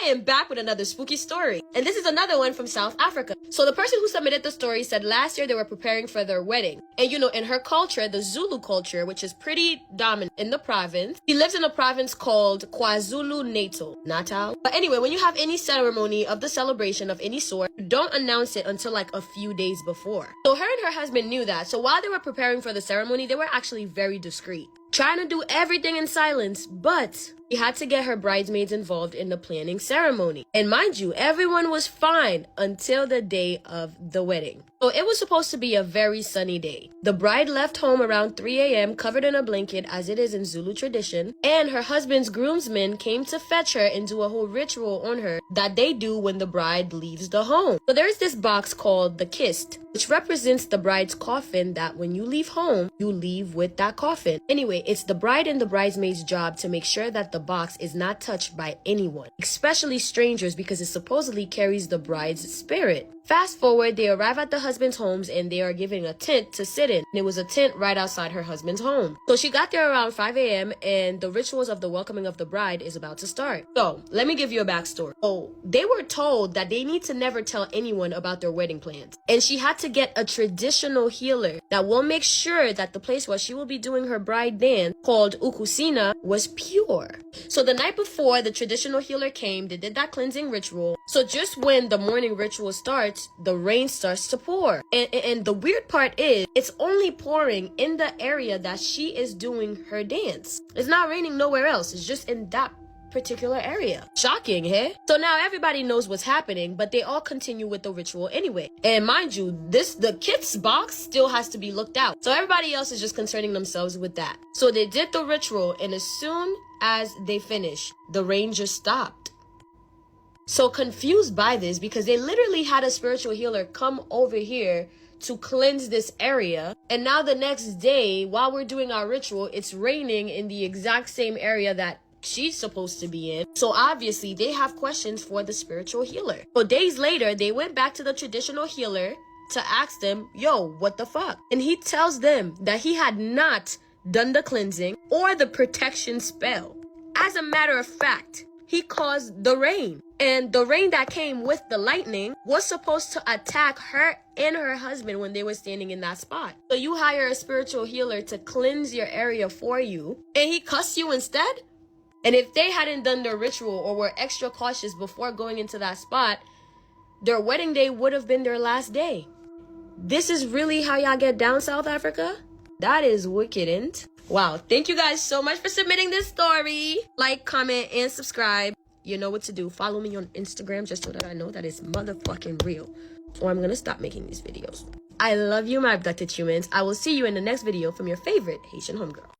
am back with another spooky story. And this is another one from South Africa. So the person who submitted the story said last year they were preparing for their wedding. And you know, in her culture, the Zulu culture, which is pretty dominant in the province, he lives in a province called KwaZulu-Natal. But anyway, when you have any ceremony of the celebration of any sort, don't announce it until like a few days before. So her and her husband knew that. So while they were preparing for the ceremony, they were actually very discreet, trying to do everything in silence, but he had to get her bridesmaids involved in the planning ceremony. And mind you, everyone was fine until the day of the wedding. So it was supposed to be a very sunny day. The bride left home around 3 a.m. covered in a blanket, as it is in Zulu tradition, and her husband's groomsmen came to fetch her and do a whole ritual on her that they do when the bride leaves the home. So there's this box called the kist, which represents the bride's coffin, that when you leave home, you leave with that coffin. Anyway, it's the bride and the bridesmaid's job to make sure that the box is not touched by anyone, especially strangers, because it supposedly carries the bride's spirit. Fast forward, they arrive at the husband's homes and they are given a tent to sit in. And it was a tent right outside her husband's home. So she got there around 5 a.m. and the rituals of the welcoming of the bride is about to start. So let me give you a backstory. So they were told that they need to never tell anyone about their wedding plans. And she had to get a traditional healer that will make sure that the place where she will be doing her bride dance, called ukusina, was pure. So the night before the traditional healer came, they did that cleansing ritual. So just when the morning ritual starts, the rain starts to pour. And the weird part is, it's only pouring in the area that she is doing her dance. It's not raining nowhere else. It's just in that particular area. Shocking, hey? So now everybody knows what's happening, but they all continue with the ritual anyway. And mind you, the kit's box still has to be looked out. So everybody else is just concerning themselves with that. So they did the ritual, and as soon as they finished, the rain just stopped. So confused by this, because they literally had a spiritual healer come over here to cleanse this area, and now the next day while we're doing our ritual, it's raining in the exact same area that she's supposed to be in. So obviously they have questions for the spiritual healer. So days later, they went back to the traditional healer to ask them, yo, what the fuck? And he tells them that he had not done the cleansing or the protection spell. As a matter of fact, he caused the rain. And the rain that came with the lightning was supposed to attack her and her husband when they were standing in that spot. So you hire a spiritual healer to cleanse your area for you, and he cussed you instead? And if they hadn't done their ritual or were extra cautious before going into that spot, their wedding day would have been their last day. This is really how y'all get down, South Africa? That is wicked, ain't? Wow, thank you guys so much for submitting this story. Like, comment, and subscribe. You know what to do. Follow me on Instagram just so that I know that it's motherfucking real. Or I'm gonna stop making these videos. I love you, my abducted humans. I will see you in the next video from your favorite Haitian homegirl.